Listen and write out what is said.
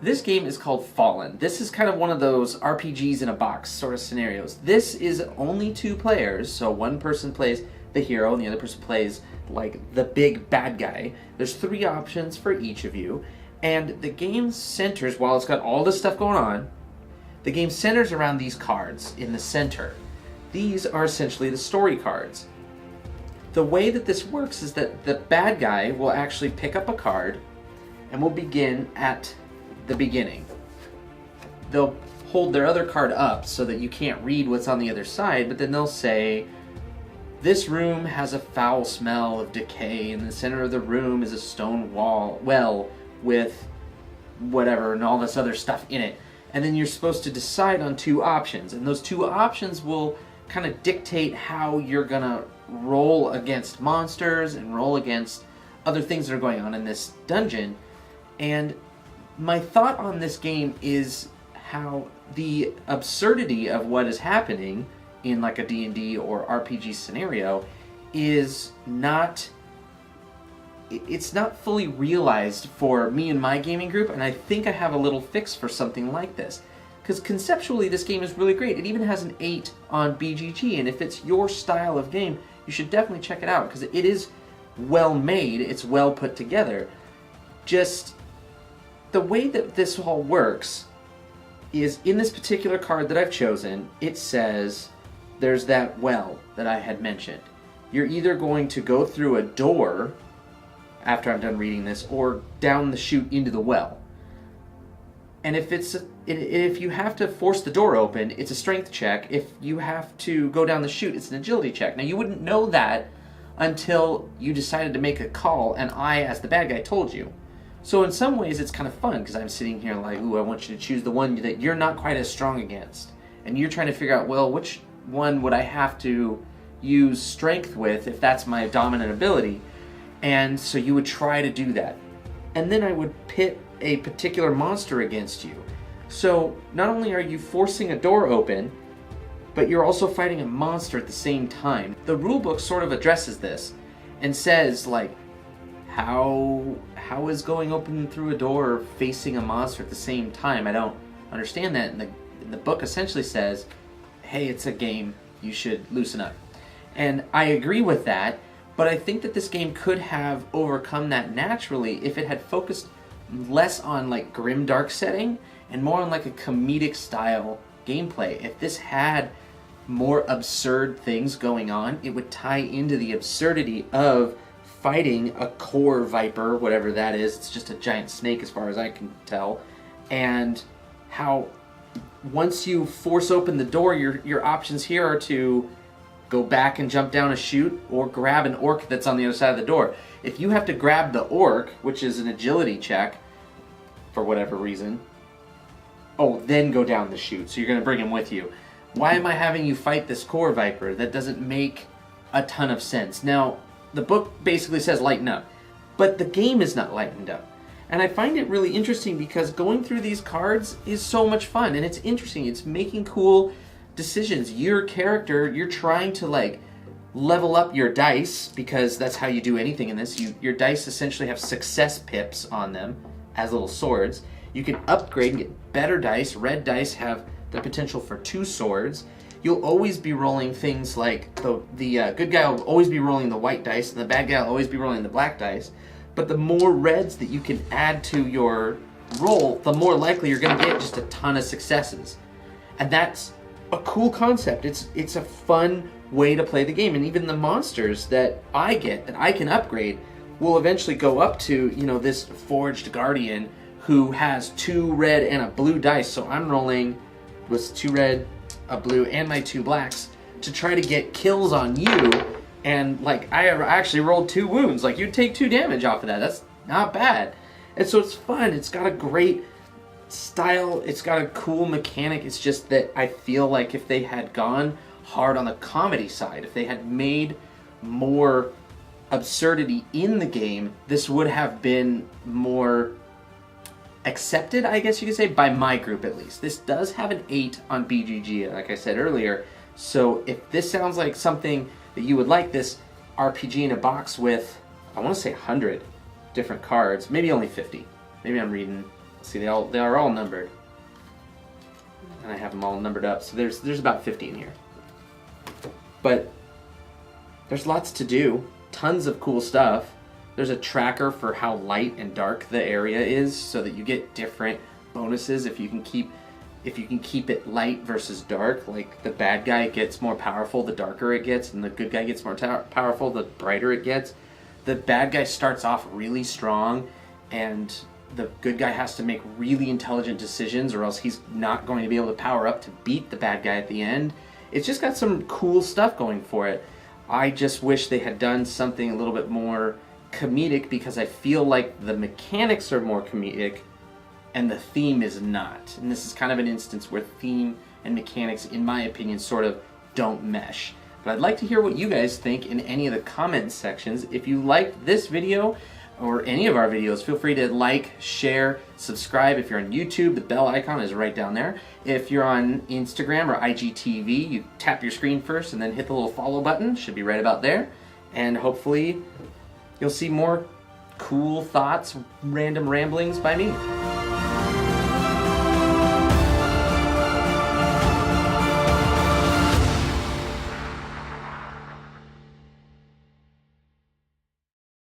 This game is called Fallen. This is kind of one of those RPGs in a box sort of scenarios. This is only 2 players, so one person plays the hero and the other person plays like the big bad guy. There's 3 options for each of you, and the game centers, while it's got all this stuff going on, the game centers around these cards in the center. These are essentially the story cards. The way that this works is that the bad guy will actually pick up a card and will begin at the beginning. They'll hold their other card up so that you can't read what's on the other side, but then they'll say, this room has a foul smell of decay. In the center of the room is a stone well with whatever and all this other stuff in it. And then you're supposed to decide on 2 options, and those 2 options will kind of dictate how you're gonna roll against monsters and roll against other things that are going on in this dungeon. And my thought on this game is how the absurdity of what is happening in like a D&D or RPG scenario is not, it's not fully realized for me and my gaming group, and I think I have a little fix for something like this. Because conceptually this game is really great. It even has an 8 on BGG, and if it's your style of game, you should definitely check it out because it is well made, it's well put together. Just the way that this all works is in this particular card that I've chosen, it says there's that well that I had mentioned. You're either going to go through a door after I'm done reading this or down the chute into the well. And if you have to force the door open, it's a strength check. If you have to go down the chute, it's an agility check. Now, you wouldn't know that until you decided to make a call and I, as the bad guy, told you. So in some ways, it's kind of fun because I'm sitting here like, ooh, I want you to choose the one that you're not quite as strong against. And you're trying to figure out, well, which one would I have to use strength with if that's my dominant ability? And so you would try to do that. And then I would pit a particular monster against you. So not only are you forcing a door open, but you're also fighting a monster at the same time. The rulebook sort of addresses this and says, like, how is going open through a door facing a monster at the same time? I don't understand that. And the book essentially says, hey, it's a game, you should loosen up. And I agree with that, but I think that this game could have overcome that naturally if it had focused less on like grim dark setting and more on like a comedic style gameplay. If this had more absurd things going on, it would tie into the absurdity of fighting a core viper, whatever that is. It's just a giant snake as far as I can tell. And how once you force open the door, your options here are to go back and jump down a chute or grab an orc that's on the other side of the door. If you have to grab the orc, which is an agility check, for whatever reason, then go down the chute, so you're going to bring him with you. Why am I having you fight this core viper? That doesn't make a ton of sense. Now, the book basically says lighten up, but the game is not lightened up. And I find it really interesting because going through these cards is so much fun, and it's interesting. It's making cool decisions. Your character, you're trying to like level up your dice, because that's how you do anything in this. Your dice essentially have success pips on them as little swords. You can upgrade and get better dice. Red dice have the potential for 2 swords. You'll always be rolling things like the good guy will always be rolling the white dice, and the bad guy will always be rolling the black dice. But the more reds that you can add to your roll, the more likely you're going to get just a ton of successes. And that's a cool concept. It's a fun way to play the game. And even the monsters that I get, that I can upgrade, will eventually go up to, this Forged Guardian who has 2 red and a blue dice. So I'm rolling with 2 red, a blue, and my 2 blacks to try to get kills on you. And like I actually rolled 2 wounds. Like you'd take 2 damage off of that. That's not bad. And so it's fun. It's got a great style. It's got a cool mechanic. It's just that I feel like if they had gone hard on the comedy side, if they had made more absurdity in the game, this would have been more accepted, I guess you could say, by my group at least. This does have an 8 on BGG, like I said earlier. So if this sounds like something that you would like, this RPG in a box with, I want to say 100 different cards, maybe only 50. Maybe I'm reading See, they are all numbered. And I have them all numbered up, so there's about 50 in here. But there's lots to do, tons of cool stuff. There's a tracker for how light and dark the area is, so that you get different bonuses if you can keep it light versus dark. Like the bad guy gets more powerful the darker it gets, and the good guy gets more powerful the brighter it gets. The bad guy starts off really strong, and the good guy has to make really intelligent decisions, or else he's not going to be able to power up to beat the bad guy at the end. It's just got some cool stuff going for it. I just wish they had done something a little bit more comedic, because I feel like the mechanics are more comedic and the theme is not. And this is kind of an instance where theme and mechanics, in my opinion, sort of don't mesh. But I'd like to hear what you guys think in any of the comment sections. If you liked this video or any of our videos, feel free to like, share, subscribe. If you're on YouTube, the bell icon is right down there. If you're on Instagram or IGTV, you tap your screen first and then hit the little follow button. Should be right about there. And hopefully you'll see more cool thoughts, random ramblings by me.